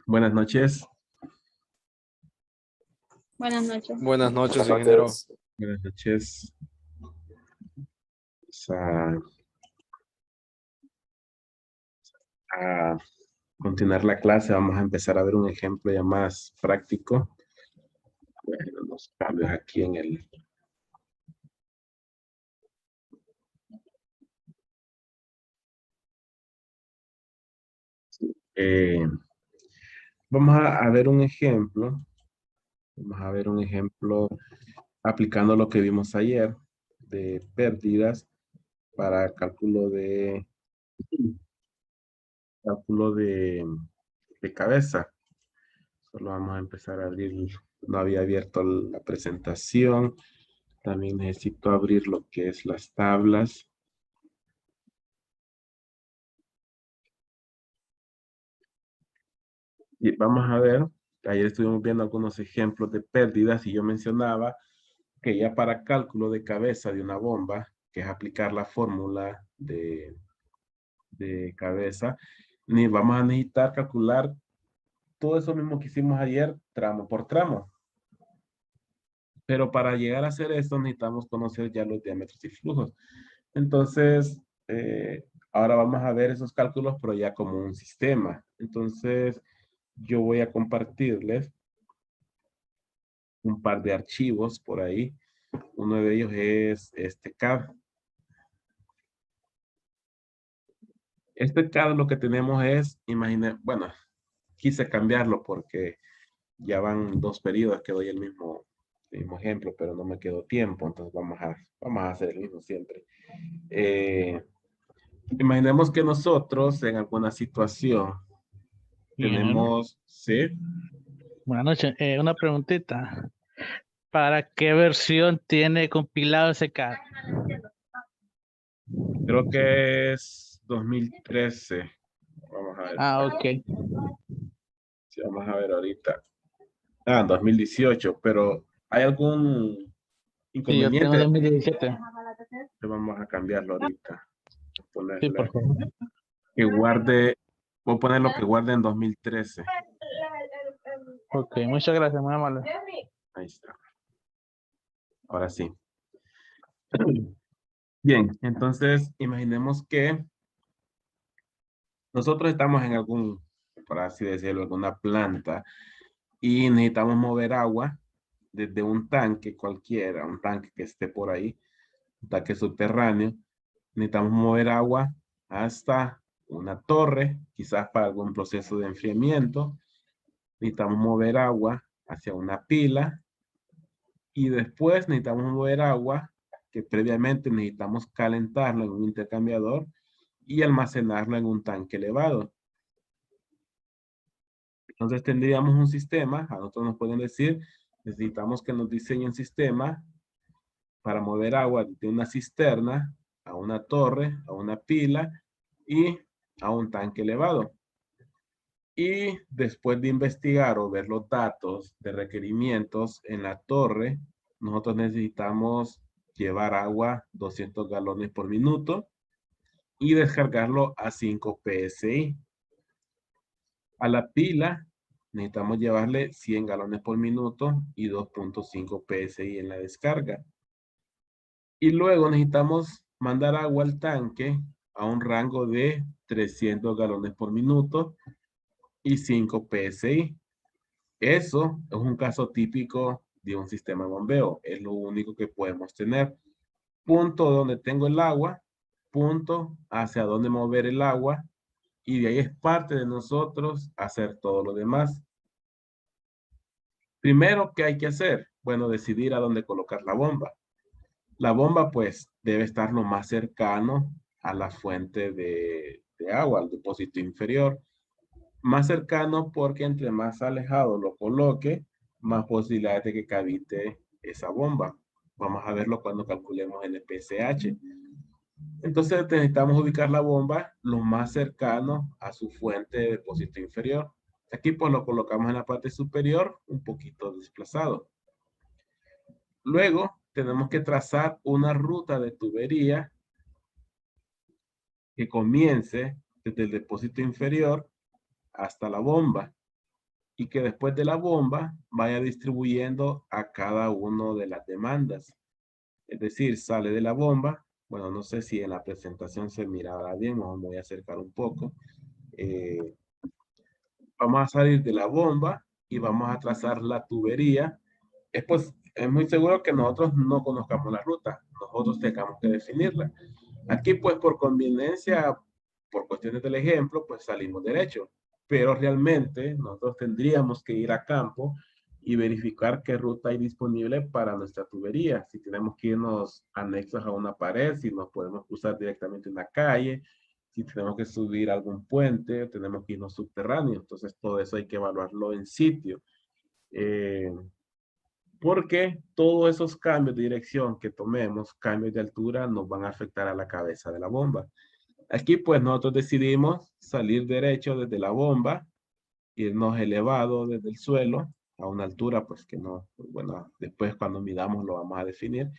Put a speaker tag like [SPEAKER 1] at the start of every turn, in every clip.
[SPEAKER 1] Buenas noches.
[SPEAKER 2] Buenas noches.
[SPEAKER 3] Buenas noches,
[SPEAKER 4] Buenas
[SPEAKER 3] ingeniero.
[SPEAKER 4] noches.
[SPEAKER 1] Buenas noches. Vamos a continuar la clase. Vamos a empezar a ver un ejemplo ya más práctico. Bueno, los cambios aquí en el... Eh, vamos a ver un ejemplo. Vamos a ver un ejemplo aplicando lo que vimos ayer de pérdidas para cálculo de cabeza. Solo vamos a empezar a abrir. No había abierto la presentación. También necesito abrir lo que es las tablas. Y vamos a ver, ayer estuvimos viendo algunos ejemplos de pérdidas y yo mencionaba que ya para cálculo de cabeza de una bomba, que es aplicar la fórmula de cabeza, ni vamos a necesitar calcular todo eso mismo que hicimos ayer, tramo por tramo. Pero para llegar a hacer esto necesitamos conocer ya los diámetros y flujos. Entonces, ahora vamos a ver esos cálculos, pero ya como un sistema. Entonces, yo voy a compartirles un par de archivos por ahí. Uno de ellos es este CAD. Este CAD lo que tenemos es, bueno, quise cambiarlo porque ya van 2 periodos que doy el mismo ejemplo, pero no me quedó tiempo, entonces vamos a hacer el mismo siempre. Imaginemos que nosotros en alguna situación
[SPEAKER 5] Ingeniero,
[SPEAKER 1] tenemos, ¿sí?
[SPEAKER 5] buenas noches. Una preguntita. ¿Para qué versión tiene compilado ese CAD?
[SPEAKER 1] Creo que es 2013. Vamos a ver.
[SPEAKER 5] Ah, ok.
[SPEAKER 1] Sí, vamos a ver ahorita. 2018, pero ¿hay algún
[SPEAKER 5] Sí, yo tengo
[SPEAKER 1] inconveniente?
[SPEAKER 5] 2017.
[SPEAKER 1] Vamos a cambiarlo ahorita.
[SPEAKER 5] Sí, por
[SPEAKER 1] Ponerle
[SPEAKER 5] favor.
[SPEAKER 1] que guarde, voy a poner lo que guarde en 2013.
[SPEAKER 5] Ok, muchas gracias, muy amable.
[SPEAKER 1] Ahí está. Ahora sí. Bien, entonces imaginemos que nosotros estamos en por así decirlo, alguna planta y necesitamos mover agua desde un tanque cualquiera, un tanque que esté por ahí, un tanque subterráneo. Necesitamos mover agua hasta una torre, quizás para algún proceso de enfriamiento. Necesitamos mover agua hacia una pila y después necesitamos mover agua que previamente necesitamos calentarlo en un intercambiador y almacenarlo en un tanque elevado. Entonces tendríamos un sistema, a nosotros nos pueden decir, necesitamos que nos diseñe un sistema para mover agua de una cisterna a una torre, a una pila y a un tanque elevado. Y después de investigar o ver los datos de requerimientos en la torre, nosotros necesitamos llevar agua 200 galones por minuto y descargarlo a 5 PSI. A la pila necesitamos llevarle 100 galones por minuto y 2.5 PSI en la descarga. Y luego necesitamos mandar agua al tanque a un rango de 300 galones por minuto y 5 PSI. Eso es un caso típico de un sistema de bombeo. Es lo único que podemos tener. Punto donde tengo el agua, punto hacia dónde mover el agua, y de ahí es parte de nosotros hacer todo lo demás. Primero, ¿qué hay que hacer? Bueno, decidir a dónde colocar la bomba. La bomba, pues, debe estar lo más cercano a la fuente de agua, al depósito inferior. Más cercano porque entre más alejado lo coloque, más posibilidades de que cavite esa bomba. Vamos a verlo cuando calculemos el PSH. Entonces necesitamos ubicar la bomba lo más cercano a su fuente de depósito inferior. Aquí pues lo colocamos en la parte superior, un poquito desplazado. Luego tenemos que trazar una ruta de tubería que comience desde el depósito inferior hasta la bomba. y que después de la bomba vaya distribuyendo a cada uno de las demandas. Es decir, sale de la bomba. Bueno, no sé si en la presentación se mirará bien, me voy a acercar un poco. Eh, Vamos a salir de la bomba y vamos a trazar la tubería. Es muy seguro que nosotros no conozcamos la ruta, nosotros tengamos que definirla. Aquí pues por conveniencia, por cuestiones del ejemplo, pues salimos derecho, pero realmente nosotros tendríamos que ir a campo y verificar qué ruta hay disponible para nuestra tubería, si tenemos que irnos anexos a una pared, si nos podemos cruzar directamente una calle, si tenemos que subir algún puente, tenemos que irnos subterráneos, entonces todo eso hay que evaluarlo en sitio. Eh, Porque todos esos cambios de dirección que tomemos, cambios de altura, nos van a afectar a la cabeza de la bomba. Aquí pues nosotros decidimos salir derecho desde la bomba, irnos elevado desde el suelo a una altura pues que no, bueno, después cuando midamos lo vamos a definir.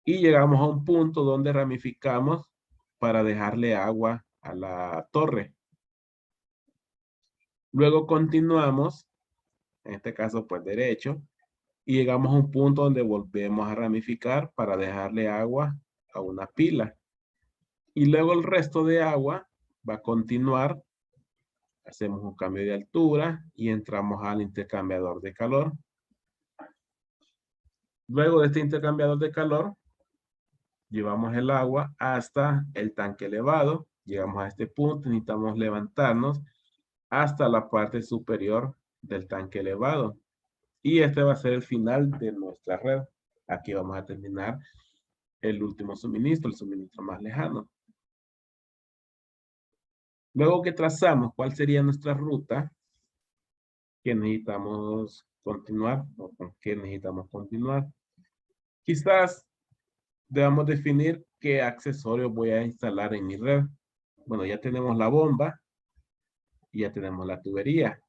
[SPEAKER 1] Y llegamos a un punto donde ramificamos para dejarle agua a la torre. Luego continuamos, en este caso pues derecho, y llegamos a un punto donde volvemos a ramificar para dejarle agua a una pila. Y luego el resto de agua va a continuar. Hacemos un cambio de altura y entramos al intercambiador de calor. Luego de este intercambiador de calor, llevamos el agua hasta el tanque elevado. Llegamos a este punto, necesitamos levantarnos hasta la parte superior del tanque elevado. Y este va a ser el final de nuestra red. Aquí vamos a terminar el último suministro, el suministro más lejano. Luego que trazamos cuál sería nuestra ruta, que necesitamos continuar o con qué necesitamos continuar, quizás debamos definir qué accesorios voy a instalar en mi red. Bueno, ya tenemos la bomba y ya tenemos la tubería.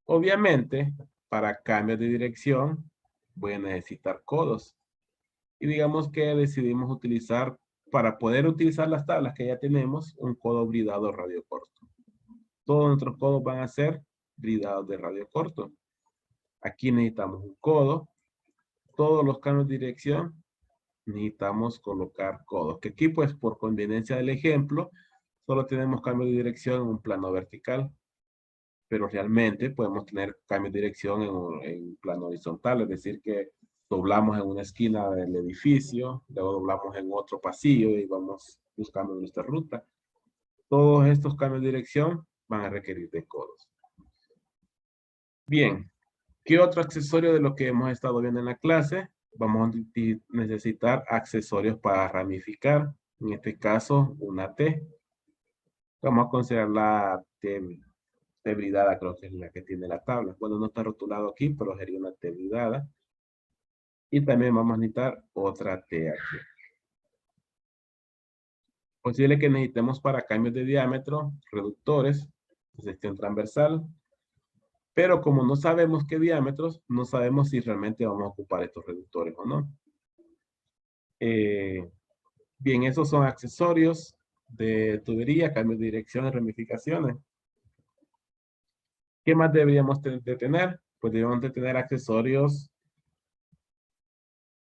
[SPEAKER 1] Obviamente, para cambios de dirección, voy a necesitar codos. Y digamos que decidimos utilizar, para poder utilizar las tablas que ya tenemos, un codo bridado radio corto. Todos nuestros codos van a ser bridados de radio corto. Aquí necesitamos un codo. Todos los cambios de dirección necesitamos colocar codos. Que aquí pues por conveniencia del ejemplo, solo tenemos cambio de dirección en un plano vertical. Pero realmente podemos tener cambio de dirección en plano horizontal. Es decir que doblamos en una esquina del edificio, luego doblamos en otro pasillo y vamos buscando nuestra ruta. Todos estos cambios de dirección van a requerir de codos. Bien, ¿qué otro accesorio de lo que hemos estado viendo en la clase? Vamos a necesitar accesorios para ramificar. En este caso, una T. Vamos a considerar la T bridada, creo que es la que tiene la tabla. Bueno, no está rotulado aquí, pero sería una T bridada. Y también vamos a necesitar otra T aquí. Posible que necesitemos para cambios de diámetro, reductores, sección transversal. Pero como no sabemos qué diámetros, no sabemos si realmente vamos a ocupar estos reductores o no. Bien, esos son accesorios de tubería, cambios de dirección y ramificaciones. ¿Qué más deberíamos de tener? Pues deberíamos de tener accesorios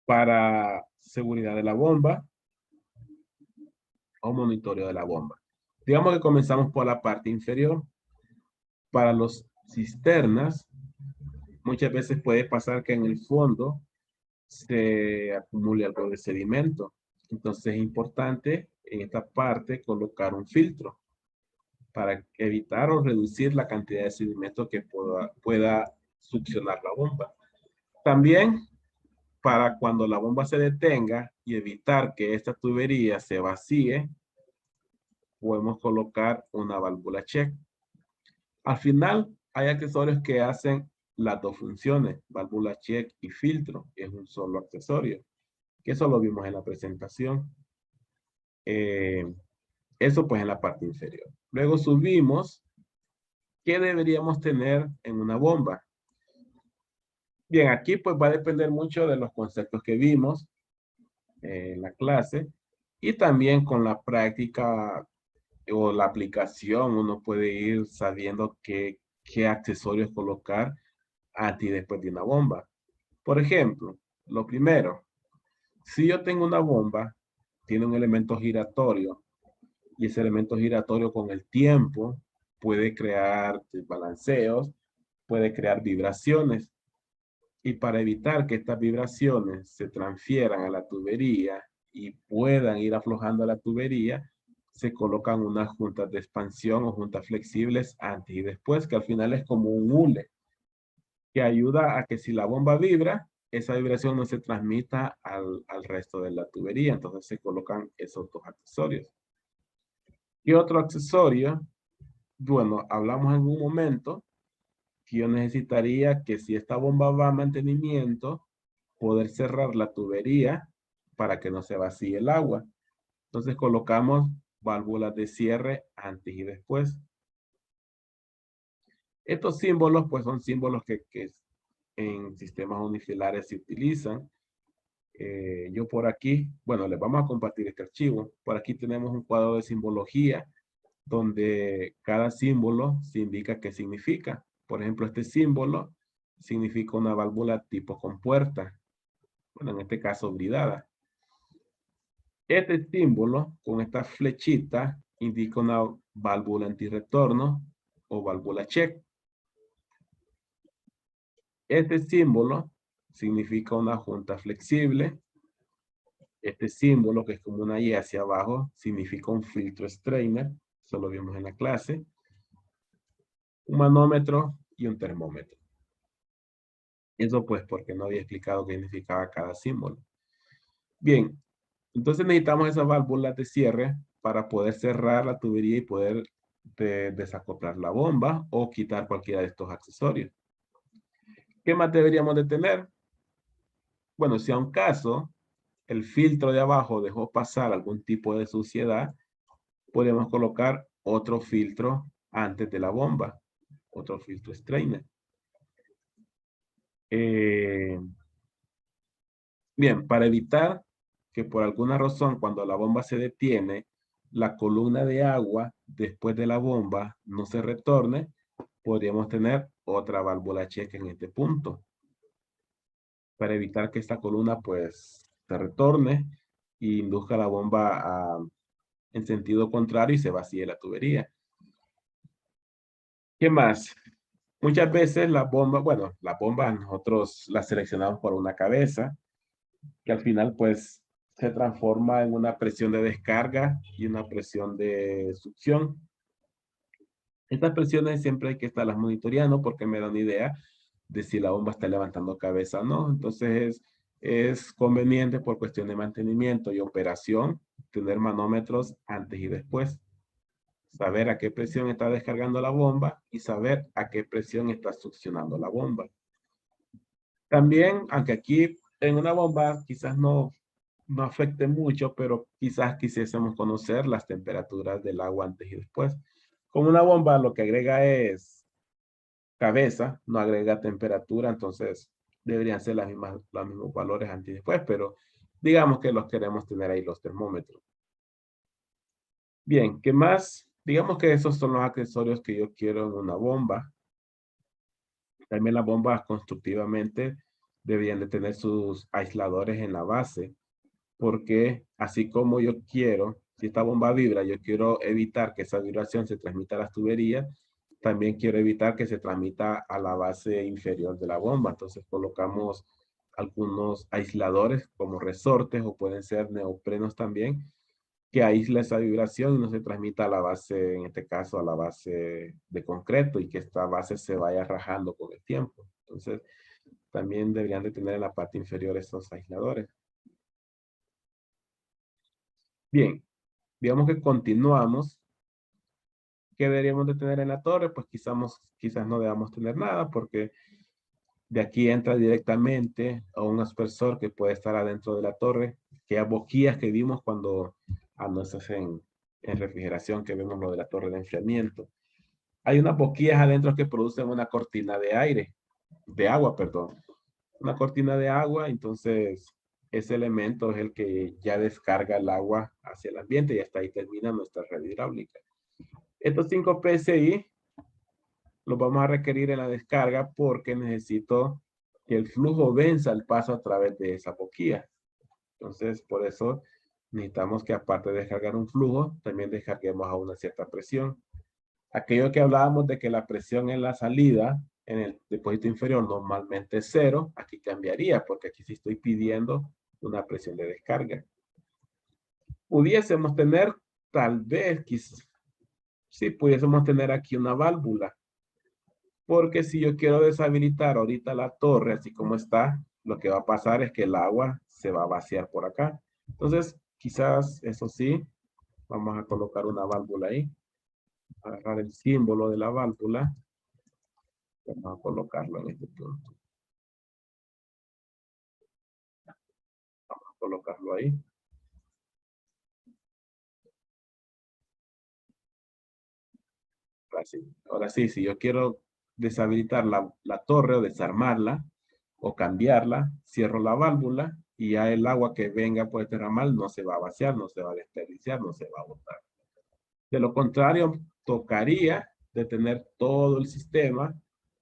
[SPEAKER 1] para seguridad de la bomba o monitoreo de la bomba. Digamos que comenzamos por la parte inferior. Para los cisternas, muchas veces puede pasar que en el fondo se acumule algo de sedimento. Entonces es importante en esta parte colocar un filtro para evitar o reducir la cantidad de sedimento que pueda succionar la bomba. También para cuando la bomba se detenga y evitar que esta tubería se vacíe, podemos colocar una válvula check. Al final hay accesorios que hacen las dos funciones, válvula check y filtro, es un solo accesorio, que eso lo vimos en la presentación. Eso pues en la parte inferior. Luego subimos. ¿Qué deberíamos tener en una bomba? Bien, aquí pues va a depender mucho de los conceptos que vimos en la clase y también con la práctica o la aplicación uno puede ir sabiendo qué qué accesorios colocar antes y después de una bomba. Por ejemplo, lo primero, si yo tengo una bomba, tiene un elemento giratorio y ese elemento giratorio con el tiempo puede crear desbalanceos, puede crear vibraciones. Y para evitar que estas vibraciones se transfieran a la tubería y puedan ir aflojando a la tubería, se colocan unas juntas de expansión o juntas flexibles antes y después, que al final es como un hule, que ayuda a que si la bomba vibra, esa vibración no se transmita al resto de la tubería. Entonces se colocan esos dos accesorios. ¿Qué otro accesorio? Bueno, hablamos en un momento que yo necesitaría que si esta bomba va a mantenimiento, poder cerrar la tubería para que no se vacíe el agua. Entonces colocamos válvulas de cierre antes y después. Estos símbolos pues son símbolos que en sistemas unifilares se utilizan. Yo por aquí, bueno, les vamos a compartir este archivo. Por aquí tenemos un cuadro de simbología donde cada símbolo se indica qué significa. Por ejemplo, este símbolo significa una válvula tipo compuerta. Bueno, en este caso bridada. Este símbolo con esta flechita indica una válvula antirretorno o válvula check. Este símbolo significa una junta flexible. Este símbolo, que es como una Y hacia abajo, significa un filtro strainer. Eso lo vimos en la clase. Un manómetro y un termómetro. Eso pues porque no había explicado qué significaba cada símbolo. Bien, entonces necesitamos esas válvulas de cierre para poder cerrar la tubería y poder desacoplar la bomba o quitar cualquiera de estos accesorios. ¿Qué más deberíamos de tener? Bueno, si a un caso el filtro de abajo dejó pasar algún tipo de suciedad, podemos colocar otro filtro antes de la bomba, otro filtro strainer. Bien, para evitar que por alguna razón cuando la bomba se detiene, la columna de agua después de la bomba no se retorne, podríamos tener otra válvula check en este punto. Para evitar que esta columna pues se retorne y induzca la bomba en sentido contrario y se vacíe la tubería. ¿Qué más? Muchas veces las bombas, bueno, las bombas nosotros las seleccionamos por una cabeza, que al final pues se transforma en una presión de descarga y una presión de succión. Estas presiones siempre hay que estarlas monitoreando porque me dan idea de si la bomba está levantando cabeza o no. Entonces es conveniente por cuestión de mantenimiento y operación tener manómetros antes y después. Saber a qué presión está descargando la bomba y saber a qué presión está succionando la bomba. También, aunque aquí en una bomba quizás no afecte mucho, pero quizás quisiésemos conocer las temperaturas del agua antes y después. Con una bomba lo que agrega es cabeza, no agrega temperatura, entonces deberían ser los mismos valores antes y después, pero digamos que los queremos tener ahí los termómetros. Bien, ¿qué más? Digamos que esos son los accesorios que yo quiero en una bomba. También las bombas constructivamente deberían de tener sus aisladores en la base, porque así como yo quiero, si esta bomba vibra, yo quiero evitar que esa vibración se transmita a las tuberías, también quiero evitar que se transmita a la base inferior de la bomba. Entonces colocamos algunos aisladores como resortes o pueden ser neoprenos también, que aísla esa vibración y no se transmita a la base, en este caso a la base de concreto, y que esta base se vaya rajando con el tiempo. Entonces también deberían de tener en la parte inferior esos aisladores. Bien, digamos que continuamos. ¿Qué deberíamos de tener en la torre? Pues quizás no debamos tener nada porque de aquí entra directamente a un aspersor que puede estar adentro de la torre, que hay boquillas que vimos cuando no estás en refrigeración, que vemos lo de la torre de enfriamiento. Hay unas boquillas adentro que producen una cortina de aire, de agua, perdón. Una cortina de agua, entonces ese elemento es el que ya descarga el agua hacia el ambiente y hasta ahí termina nuestra red hidráulica. Estos 5 PSI lo vamos a requerir en la descarga porque necesito que el flujo venza el paso a través de esa boquilla. Entonces, por eso necesitamos que aparte de descargar un flujo, también descarguemos a una cierta presión. Aquello que hablábamos de que la presión en la salida, en el depósito inferior, normalmente es 0, aquí cambiaría, porque aquí sí estoy pidiendo una presión de descarga. Pudiésemos tener, tal vez, quizás, sí, pudiésemos tener aquí una válvula. Porque si yo quiero deshabilitar ahorita la torre, así como está, lo que va a pasar es que el agua se va a vaciar por acá. Entonces, quizás, eso sí, vamos a colocar una válvula ahí. Agarrar el símbolo de la válvula. Vamos a colocarlo en este punto. Vamos a colocarlo ahí. Así. Ahora sí, si yo quiero deshabilitar la torre o desarmarla o cambiarla, cierro la válvula y ya el agua que venga por este ramal no se va a vaciar, no se va a desperdiciar, no se va a botar. De lo contrario, tocaría detener todo el sistema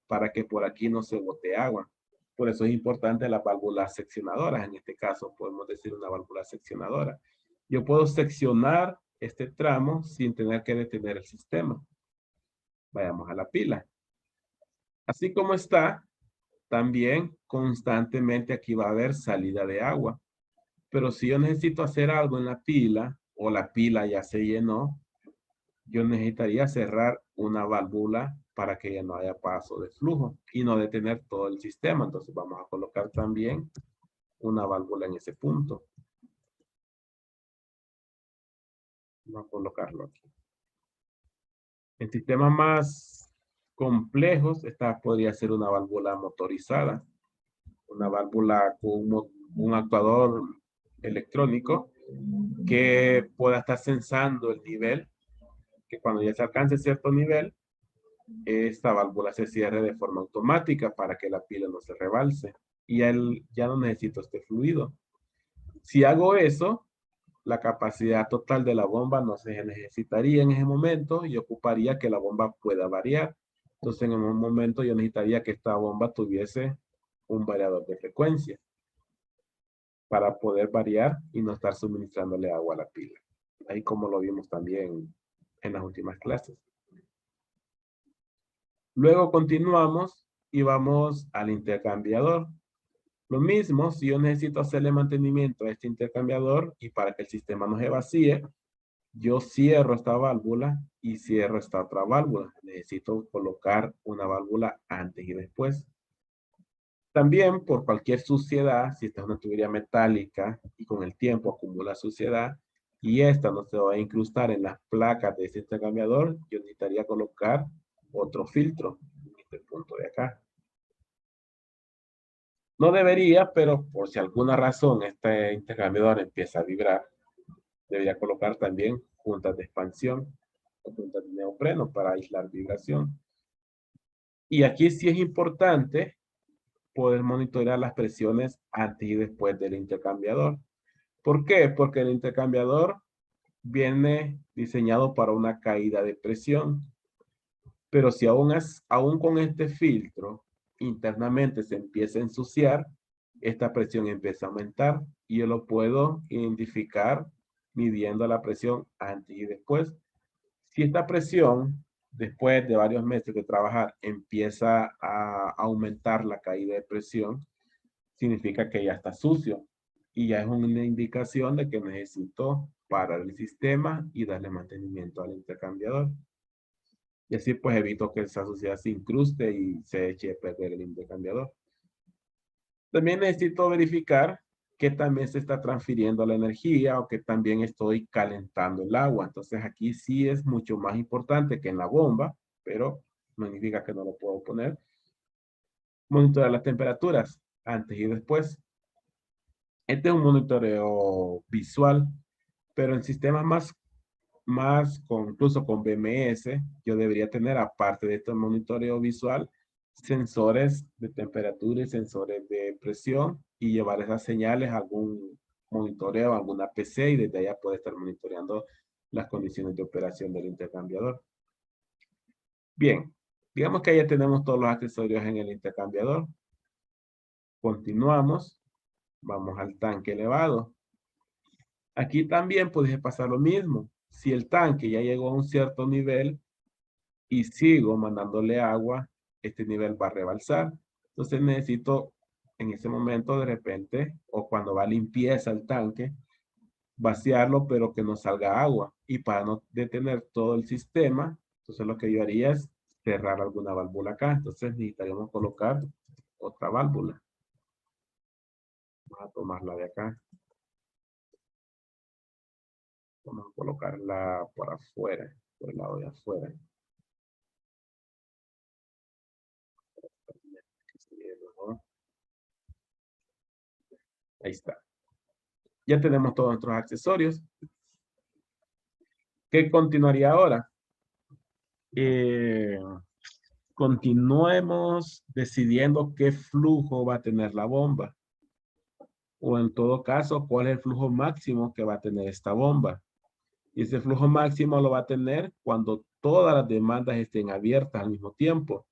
[SPEAKER 1] para que por aquí no se bote agua. Por eso es importante las válvulas seccionadoras. En este caso podemos decir una válvula seccionadora. Yo puedo seccionar este tramo sin tener que detener el sistema. Vayamos a la pila. Así como está, también constantemente aquí va a haber salida de agua. Pero si yo necesito hacer algo en la pila o la pila ya se llenó, yo necesitaría cerrar una válvula para que ya no haya paso de flujo y no detener todo el sistema. Entonces vamos a colocar también una válvula en ese punto. Vamos a colocarlo aquí. En sistemas más complejos, esta podría ser una válvula motorizada. Una válvula con un actuador electrónico que pueda estar sensando el nivel, que cuando ya se alcance cierto nivel, esta válvula se cierre de forma automática para que la pila no se rebalse. Y ya no necesito este fluido. Si hago eso, la capacidad total de la bomba no se necesitaría en ese momento y ocuparía que la bomba pueda variar. Entonces, en un momento yo necesitaría que esta bomba tuviese un variador de frecuencia para poder variar y no estar suministrándole agua a la pila. Ahí como lo vimos también en las últimas clases. Luego continuamos y vamos al intercambiador. Lo mismo, si yo necesito hacerle mantenimiento a este intercambiador y para que el sistema no se vacíe, yo cierro esta válvula y cierro esta otra válvula. Necesito colocar una válvula antes y después. También por cualquier suciedad, si esta es una tubería metálica y con el tiempo acumula suciedad y esta no se va a incrustar en las placas de este intercambiador, yo necesitaría colocar otro filtro en este punto de acá. No debería, pero por si alguna razón este intercambiador empieza a vibrar, debería colocar también juntas de expansión o juntas de neopreno para aislar vibración. Y aquí sí es importante poder monitorear las presiones antes y después del intercambiador. ¿Por qué? Porque el intercambiador viene diseñado para una caída de presión. Pero si aún con este filtro internamente se empieza a ensuciar, esta presión empieza a aumentar y yo lo puedo identificar midiendo la presión antes y después. Si esta presión, después de varios meses de trabajar, empieza a aumentar la caída de presión, significa que ya está sucio y ya es una indicación de que necesito parar el sistema y darle mantenimiento al intercambiador. Y así pues evito que esa suciedad se incruste y se eche a perder el intercambiador. También necesito verificar que también se está transfiriendo la energía o que también estoy calentando el agua. Entonces aquí sí es mucho más importante que en la bomba, pero no significa que no lo puedo poner. Monitorear las temperaturas antes y después. Este es un monitoreo visual, pero en sistemas incluso con BMS, yo debería tener, aparte de este monitoreo visual, sensores de temperatura y sensores de presión y llevar esas señales a algún monitoreo, a alguna PC y desde allá puede estar monitoreando las condiciones de operación del intercambiador. Bien, Digamos que ya tenemos todos los accesorios en el intercambiador. Continuamos. Vamos al tanque elevado. Aquí también puede pasar lo mismo. Si el tanque ya llegó a un cierto nivel y sigo mandándole agua, este nivel va a rebalsar. Entonces necesito en ese momento de repente, o cuando va a limpieza el tanque, vaciarlo, pero que no salga agua. Y para no detener todo el sistema, entonces lo que yo haría es cerrar alguna válvula acá. Entonces necesitaríamos colocar otra válvula. Vamos a tomarla de acá. Vamos a colocarla por afuera, por el lado de afuera. Ahí está. Ya tenemos todos nuestros accesorios. ¿Qué continuaría ahora? Continuemos decidiendo qué flujo va a tener la bomba. O en todo caso, cuál es el flujo máximo que va a tener esta bomba. Y ese flujo máximo lo va a tener cuando todas las demandas estén abiertas al mismo tiempo.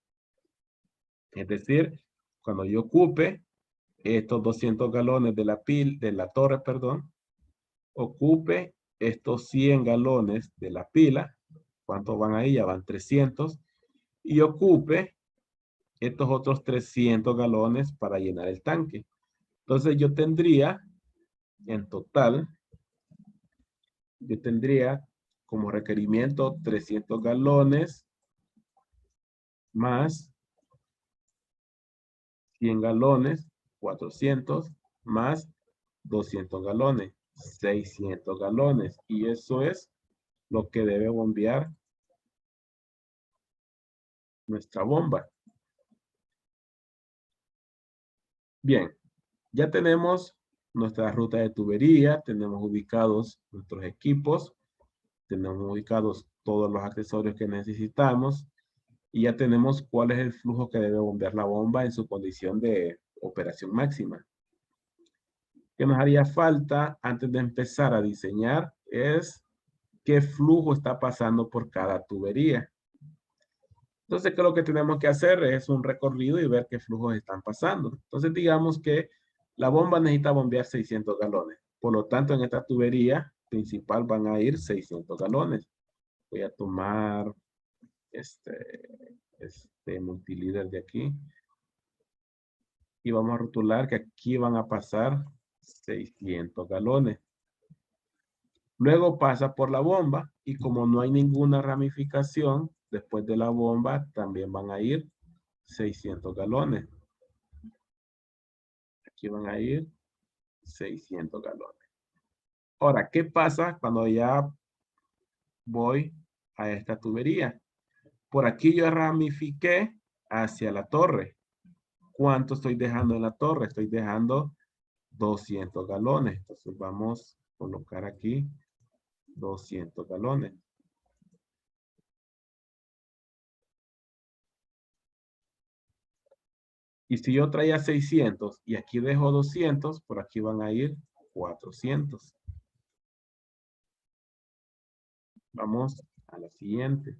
[SPEAKER 1] Es decir, cuando yo ocupe estos 200 galones de la torre, perdón, ocupe estos 100 galones de la pila. ¿Cuántos van ahí? Ya van 300. Y ocupe estos otros 300 galones para llenar el tanque. Entonces yo tendría, en total, yo tendría como requerimiento 300 galones más 100 galones, 400 más 200 galones, 600 galones. Y eso es lo que debe bombear nuestra bomba. Bien, ya tenemos nuestra ruta de tubería, tenemos ubicados nuestros equipos, tenemos ubicados todos los accesorios que necesitamos y ya tenemos cuál es el flujo que debe bombear la bomba en su condición de operación máxima. ¿Qué nos haría falta antes de empezar a diseñar? Es qué flujo está pasando por cada tubería. Entonces, ¿qué es lo que tenemos que hacer? Es un recorrido y ver qué flujos están pasando. Entonces, digamos que la bomba necesita bombear 600 galones. Por lo tanto, en esta tubería principal van a ir 600 galones. Voy a tomar este multilíder de aquí. Y vamos a rotular que aquí van a pasar 600 galones. Luego pasa por la bomba y como no hay ninguna ramificación, después de la bomba también van a ir 600 galones. Aquí van a ir 600 galones. Ahora, ¿qué pasa cuando ya voy a esta tubería? Por aquí yo ramifiqué hacia la torre. ¿Cuánto estoy dejando en la torre? Estoy dejando 200 galones. Entonces vamos a colocar aquí 200 galones. Y si yo traía 600 y aquí dejo 200, por aquí van a ir 400. Vamos a la siguiente.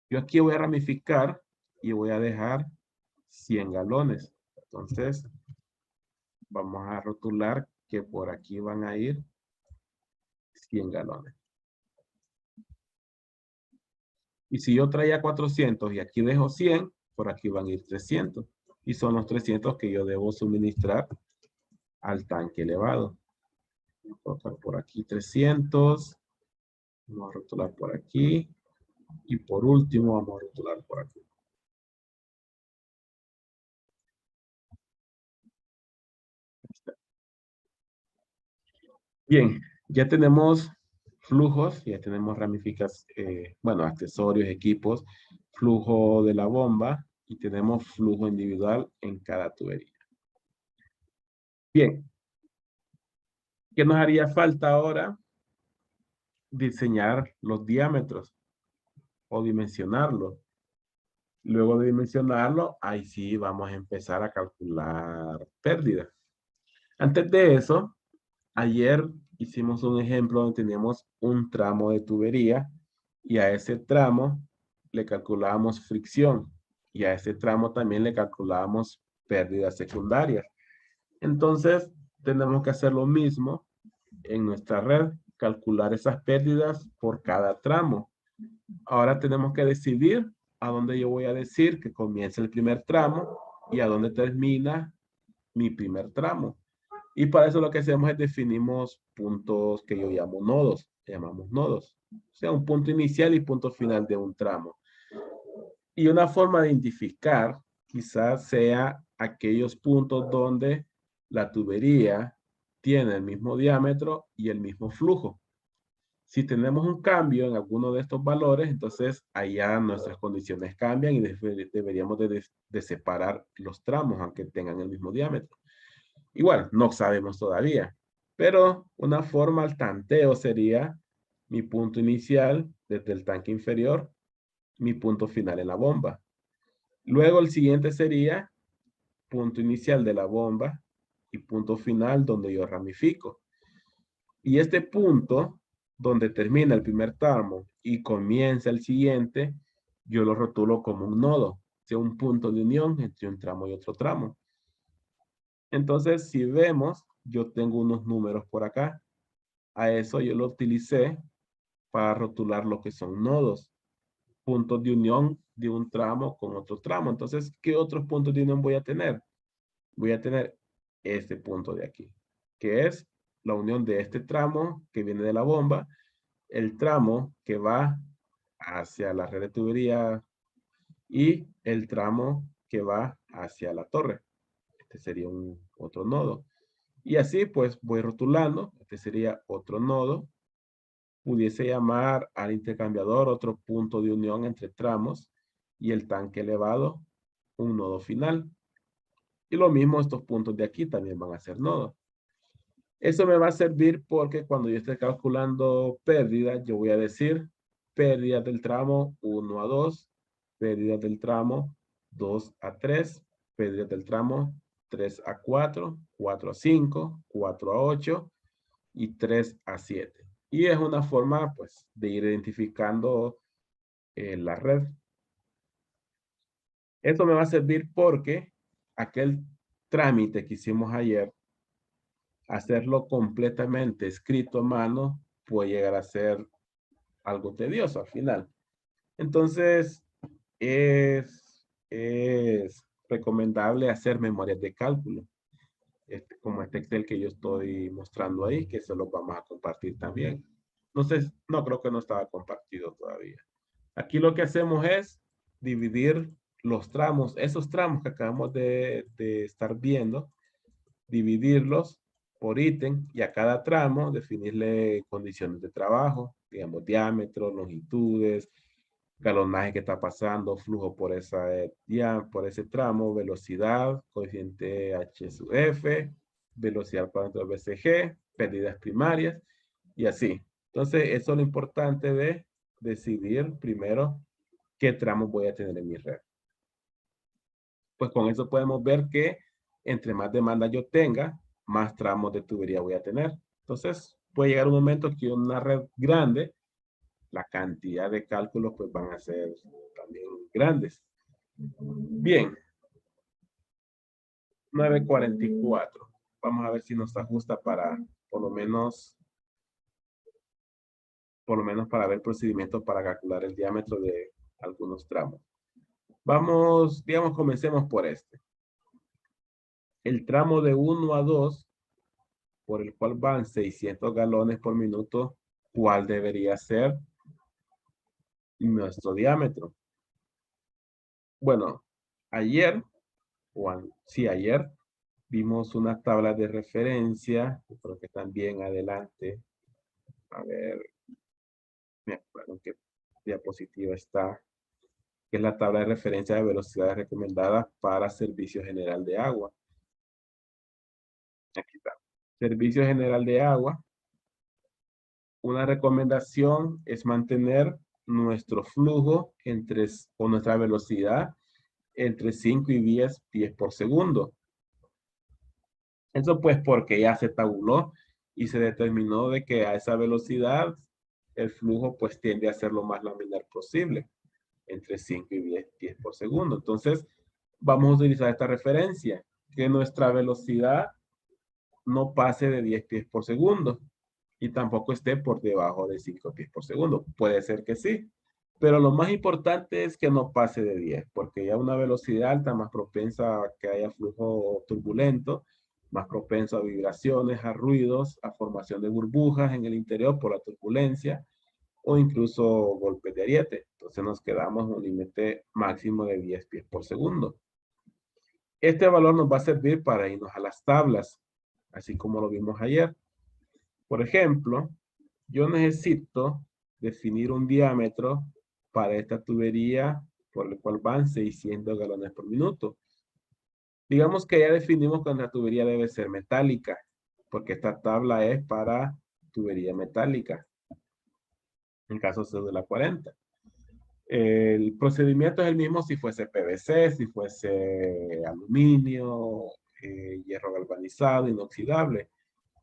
[SPEAKER 1] Yo aquí voy a ramificar y voy a dejar 100 galones. Entonces, vamos a rotular que por aquí van a ir 100 galones. Y si yo traía 400 y aquí dejo 100, por aquí van a ir 300. Y son los 300 que yo debo suministrar al tanque elevado. Voy a colocar por aquí 300. Vamos a rotular por aquí. Y por último, vamos a rotular por aquí. Bien, ya tenemos flujos, ya tenemos ramificaciones, bueno, accesorios, equipos, flujo de la bomba y tenemos flujo individual en cada tubería. Bien, ¿qué nos haría falta ahora? Diseñar los diámetros o dimensionarlos. Luego de dimensionarlo, ahí sí vamos a empezar a calcular pérdidas. Antes de eso, ayer hicimos un ejemplo donde teníamos un tramo de tubería y a ese tramo le calculábamos fricción y a ese tramo también le calculábamos pérdidas secundarias. Entonces, tenemos que hacer lo mismo en nuestra red, calcular esas pérdidas por cada tramo. Ahora tenemos que decidir a dónde yo voy a decir que comienza el primer tramo y a dónde termina mi primer tramo. Y para eso lo que hacemos es definimos puntos que yo llamo nodos, llamamos nodos. O sea, un punto inicial y punto final de un tramo. Y una forma de identificar quizás sea aquellos puntos donde la tubería tiene el mismo diámetro y el mismo flujo. Si tenemos un cambio en alguno de estos valores, entonces allá nuestras condiciones cambian y deberíamos de separar los tramos aunque tengan el mismo diámetro. Igual, no sabemos todavía, pero una forma al tanteo sería mi punto inicial desde el tanque inferior, mi punto final en la bomba. Luego el siguiente sería punto inicial de la bomba y punto final donde yo ramifico. Y este punto donde termina el primer tramo y comienza el siguiente, yo lo rotulo como un nodo, sea un punto de unión entre un tramo y otro tramo. Entonces, si vemos, yo tengo unos números por acá. A eso yo lo utilicé para rotular lo que son nodos, puntos de unión de un tramo con otro tramo. Entonces, ¿qué otros puntos de unión voy a tener? Voy a tener este punto de aquí, que es la unión de este tramo que viene de la bomba, el tramo que va hacia la red de tubería y el tramo que va hacia la torre. Este sería otro nodo. Y así pues voy rotulando. Este sería otro nodo. Pudiese llamar al intercambiador otro punto de unión entre tramos y el tanque elevado un nodo final. Y lo mismo estos puntos de aquí también van a ser nodos. Eso me va a servir porque cuando yo esté calculando pérdidas, yo voy a decir pérdidas del tramo 1 a 2, pérdidas del tramo 2 a 3, pérdidas del tramo 3 a 4, 4 a 5, 4 a 8 y 3 a 7. Y es una forma pues de ir identificando la red. Esto me va a servir porque aquel trámite que hicimos ayer, hacerlo completamente escrito a mano puede llegar a ser algo tedioso al final. Entonces, es recomendable hacer memorias de cálculo, como este Excel que yo estoy mostrando ahí, que se lo vamos a compartir también. No sé, no creo que no estaba compartido todavía. Aquí lo que hacemos es dividir los tramos, esos tramos que acabamos de estar viendo, dividirlos por ítem y a cada tramo definirle condiciones de trabajo, digamos diámetro, longitudes, galonaje que está pasando, flujo por, por ese tramo, velocidad, coeficiente H sub F, velocidad cuadrática BCG, pérdidas primarias y así. Entonces, eso es lo importante de decidir primero qué tramos voy a tener en mi red. Pues con eso podemos ver que entre más demanda yo tenga, más tramos de tubería voy a tener. Entonces, puede llegar un momento que una red grande, la cantidad de cálculos pues van a ser también grandes. Bien. 9:44. Vamos a ver si nos ajusta para por lo menos para ver procedimientos para calcular el diámetro de algunos tramos. Vamos, digamos, comencemos por este. El tramo de 1 a 2, por el cual van 600 galones por minuto, ¿cuál debería ser nuestro diámetro? Bueno, ayer, sí, ayer vimos una tabla de referencia, creo que también adelante, a ver, me acuerdo en qué diapositiva está, que es la tabla de referencia de velocidades recomendadas para Servicio General de Agua. Aquí está. Servicio General de Agua. Una recomendación es mantener nuestro flujo o nuestra velocidad entre 5 y 10 pies por segundo. Eso pues porque ya se tabuló y se determinó de que a esa velocidad el flujo pues tiende a ser lo más laminar posible, entre 5 y 10 pies por segundo. Entonces, vamos a utilizar esta referencia, que nuestra velocidad no pase de 10 pies por segundo y tampoco esté por debajo de 5 pies por segundo. Puede ser que sí, pero lo más importante es que no pase de 10, porque ya una velocidad alta más propensa a que haya flujo turbulento, más propenso a vibraciones, a ruidos, a formación de burbujas en el interior por la turbulencia o incluso golpes de ariete. Entonces nos quedamos en un límite máximo de 10 pies por segundo. Este valor nos va a servir para irnos a las tablas, así como lo vimos ayer. Por ejemplo, yo necesito definir un diámetro para esta tubería por el cual van 600 galones por minuto. Digamos que ya definimos que la tubería debe ser metálica, porque esta tabla es para tubería metálica, en caso de la 40. El procedimiento es el mismo si fuese PVC, si fuese aluminio, hierro galvanizado, inoxidable.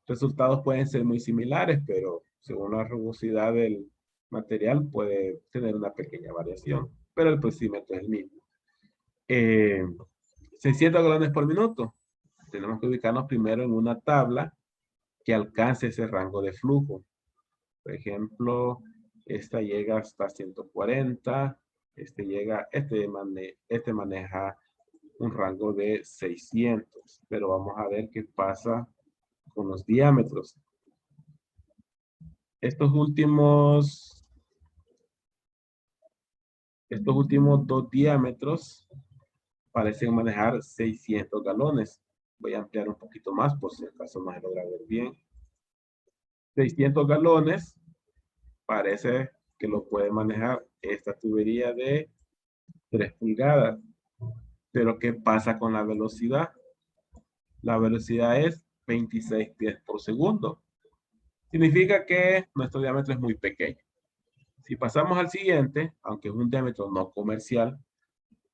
[SPEAKER 1] Resultados pueden ser muy similares, pero según la rugosidad del material puede tener una pequeña variación, pero el procedimiento es el mismo. 600 galones por minuto. Tenemos que ubicarnos primero en una tabla que alcance ese rango de flujo. Por ejemplo, esta llega hasta 140, este maneja un rango de 600, pero vamos a ver qué pasa con los diámetros. Estos últimos dos diámetros parecen manejar 600 galones. Voy a ampliar un poquito más por si acaso no se logra ver bien. 600 galones parece que lo puede manejar esta tubería de 3 pulgadas. Pero ¿qué pasa con la velocidad? La velocidad es 26 pies por segundo. Significa que nuestro diámetro es muy pequeño. Si pasamos al siguiente, aunque es un diámetro no comercial,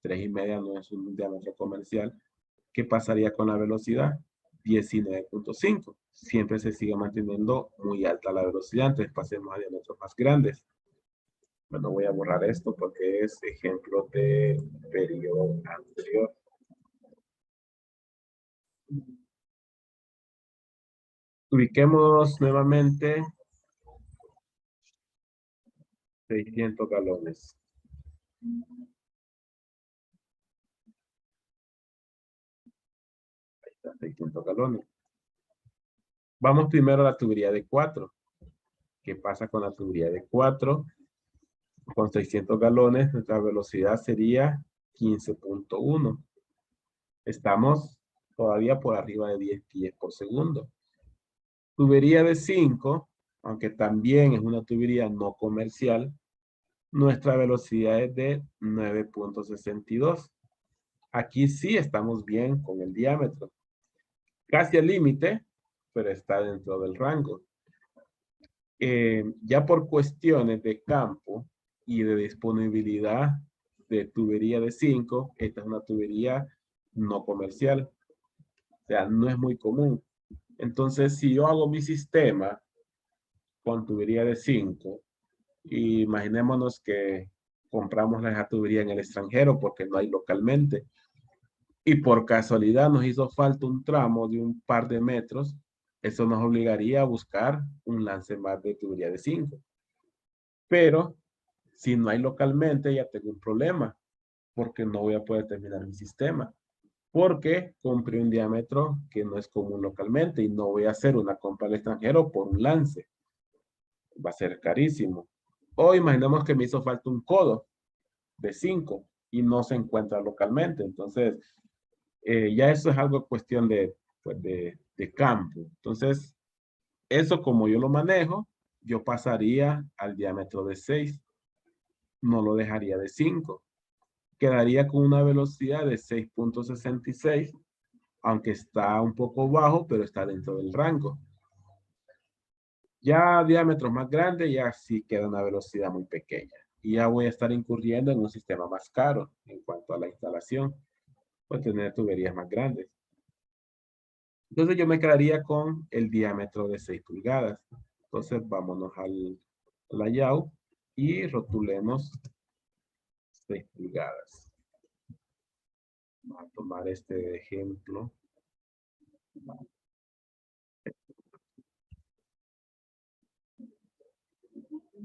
[SPEAKER 1] 3,5 no es un diámetro comercial, ¿qué pasaría con la velocidad? 19.5. Siempre se sigue manteniendo muy alta la velocidad, entonces pasemos a diámetros más grandes. Bueno, voy a borrar esto porque es ejemplo de periodo anterior. Ubiquemos nuevamente 600 galones. Ahí está, 600 galones. Vamos primero a la tubería de 4. ¿Qué pasa con la tubería de 4? Con 600 galones, nuestra velocidad sería 15.1. Estamos todavía por arriba de 10 pies por segundo. Tubería de 5, aunque también es una tubería no comercial, nuestra velocidad es de 9.62. Aquí sí estamos bien con el diámetro. Casi al límite, pero está dentro del rango. Ya por cuestiones de campo y de disponibilidad de tubería de 5, esta es una tubería no comercial. O sea, no es muy común. Entonces, si yo hago mi sistema con tubería de 5, imaginémonos que compramos la tubería en el extranjero porque no hay localmente. Y por casualidad nos hizo falta un tramo de un par de metros, eso nos obligaría a buscar un lance más de tubería de 5. Pero si no hay localmente, ya tengo un problema, porque no voy a poder terminar mi sistema. Porque compré un diámetro que no es común localmente y no voy a hacer una compra al extranjero por un lance. Va a ser carísimo. O imaginemos que me hizo falta un codo de 5 y no se encuentra localmente. Entonces, ya eso es algo cuestión pues de campo. Entonces, eso como yo lo manejo, yo pasaría al diámetro de 6. No lo dejaría de 5. Quedaría con una velocidad de 6.66, aunque está un poco bajo, pero está dentro del rango. Ya a diámetros más grandes, ya sí queda una velocidad muy pequeña. Y ya voy a estar incurriendo en un sistema más caro en cuanto a la instalación, pues tener tuberías más grandes. Entonces yo me quedaría con el diámetro de 6 pulgadas. Entonces vámonos al layout y rotulemos 6 pulgadas. Vamos a tomar este ejemplo.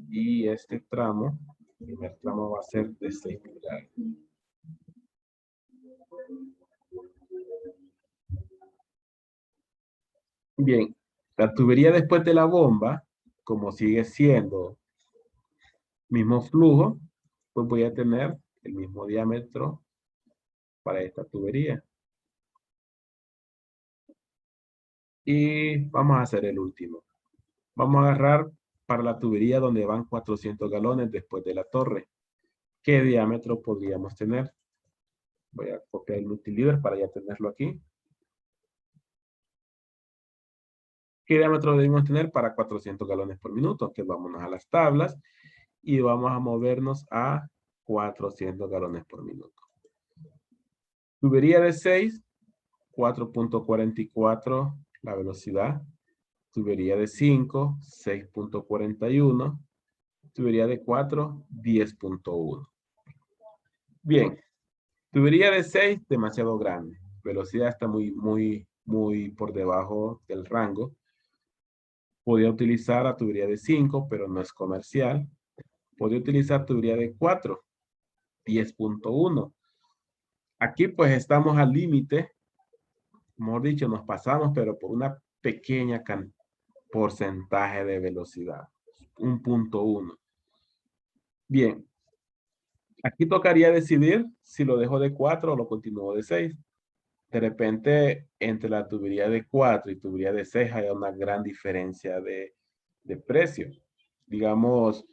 [SPEAKER 1] Y este tramo, el primer tramo va a ser de 6 pulgadas. Bien, la tubería después de la bomba, como sigue siendo mismo flujo, pues voy a tener el mismo diámetro para esta tubería. Y vamos a hacer el último. Vamos a agarrar para la tubería donde van 400 galones después de la torre. ¿Qué diámetro podríamos tener? Voy a copiar el multilíder para ya tenerlo aquí. ¿Qué diámetro debemos tener para 400 galones por minuto? Que vámonos a las tablas y vamos a movernos a 400 galones por minuto. Tubería de 6, 4.44 la velocidad. Tubería de 5, 6.41. Tubería de 4, 10.1. Bien, tubería de 6, demasiado grande. Velocidad está muy por debajo del rango. Podría utilizar la tubería de 5, pero no es comercial. Podría utilizar tubería de 4, 10.1. Aquí pues estamos al límite. Mejor dicho, nos pasamos, pero por una pequeña porcentaje de velocidad. 1.1. Bien. Aquí tocaría decidir si lo dejo de 4 o lo continúo de 6. De repente, entre la tubería de 4 y tubería de 6 hay una gran diferencia de precio. Digamos,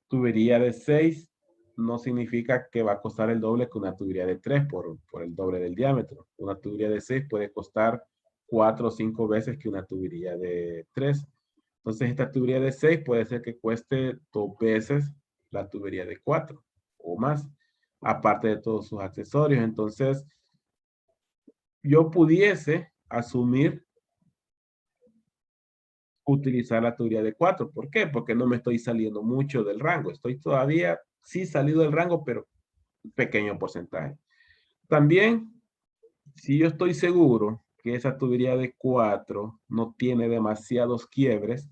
[SPEAKER 1] tubería de 6 no significa que va a costar el doble que una tubería de 3 por el doble del diámetro. Una tubería de 6 puede costar 4 o 5 veces que una tubería de 3. Entonces, esta tubería de 6 puede ser que cueste 2 veces la tubería de 4 o más, aparte de todos sus accesorios. Entonces, yo pudiese asumir utilizar la tubería de 4. ¿Por qué? Porque no me estoy saliendo mucho del rango. Estoy todavía, sí salido del rango, pero un pequeño porcentaje. También, si yo estoy seguro que esa tubería de 4 no tiene demasiados quiebres,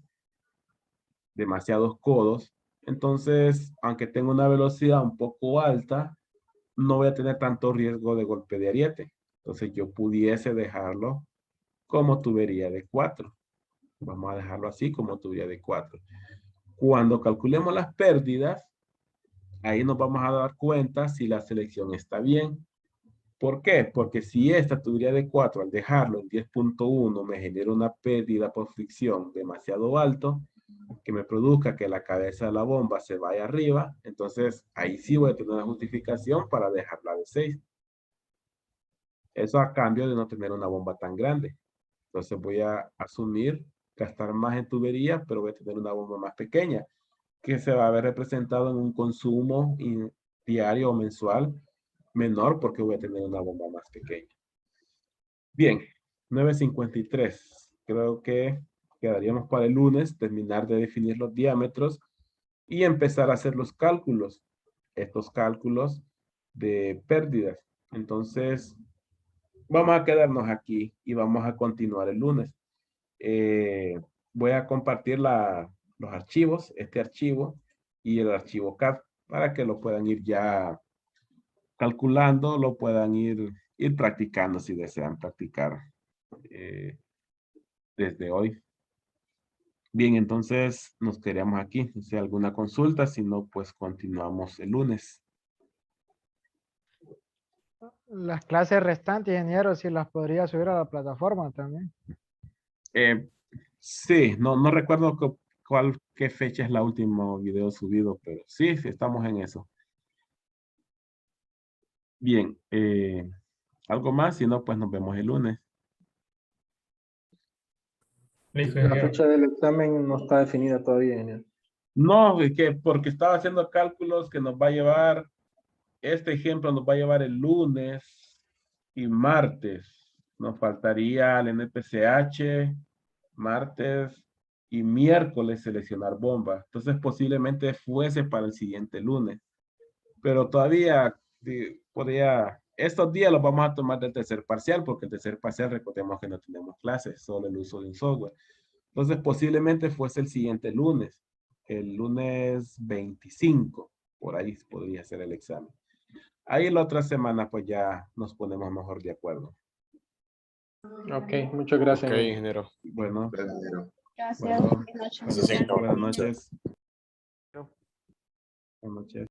[SPEAKER 1] demasiados codos, entonces, aunque tenga una velocidad un poco alta, no voy a tener tanto riesgo de golpe de ariete. Entonces, yo pudiese dejarlo como tubería de 4. Vamos a dejarlo así como tubería de 4. Cuando calculemos las pérdidas, ahí nos vamos a dar cuenta si la selección está bien. ¿Por qué? Porque si esta tubería de 4, al dejarlo en 10.1, me genera una pérdida por fricción demasiado alto, que me produzca que la cabeza de la bomba se vaya arriba, entonces ahí sí voy a tener una justificación para dejarla de 6. Eso a cambio de no tener una bomba tan grande. Entonces voy a asumir gastar más en tubería, pero voy a tener una bomba más pequeña, que se va a ver representado en un consumo diario o mensual menor porque voy a tener una bomba más pequeña. Bien, 9:53. Creo que quedaríamos para el lunes terminar de definir los diámetros y empezar a hacer los cálculos. Estos cálculos de pérdidas. Entonces, vamos a quedarnos aquí y vamos a continuar el lunes. Voy a compartir los archivos, este archivo y el archivo CAD para que lo puedan ir ya calculando, lo puedan ir practicando si desean practicar desde hoy. Bien, entonces nos quedamos aquí. Si hay alguna consulta, si no, pues continuamos el lunes.
[SPEAKER 2] Las clases restantes, ingeniero, si las podría subir a la plataforma también.
[SPEAKER 1] Sí, no recuerdo qué fecha es la última video subido, pero sí, sí, estamos en eso. Bien, algo más, si no, pues nos vemos el lunes.
[SPEAKER 3] Listo,
[SPEAKER 4] La
[SPEAKER 3] ingeniero.
[SPEAKER 4] fecha del examen no está definida todavía, ingeniero.
[SPEAKER 1] No, es que porque estaba haciendo cálculos que nos va a llevar, este ejemplo nos va a llevar el lunes y martes. Nos faltaría el NPCH, martes y miércoles seleccionar bomba. Entonces posiblemente fuese para el siguiente lunes. Pero todavía podría, estos días los vamos a tomar del tercer parcial, porque el tercer parcial recordemos que no tenemos clases, solo el uso de un software. Entonces posiblemente fuese el siguiente lunes, el lunes 25, por ahí podría ser el examen. Ahí la otra semana pues ya nos ponemos mejor de acuerdo.
[SPEAKER 4] Ok, muchas gracias.
[SPEAKER 3] Ok,
[SPEAKER 4] ingeniero.
[SPEAKER 3] ingeniero.
[SPEAKER 1] Bueno,
[SPEAKER 6] Gracias.
[SPEAKER 1] bueno,
[SPEAKER 6] Buenas noches.
[SPEAKER 3] Necesito.
[SPEAKER 1] buenas noches. Buenas noches.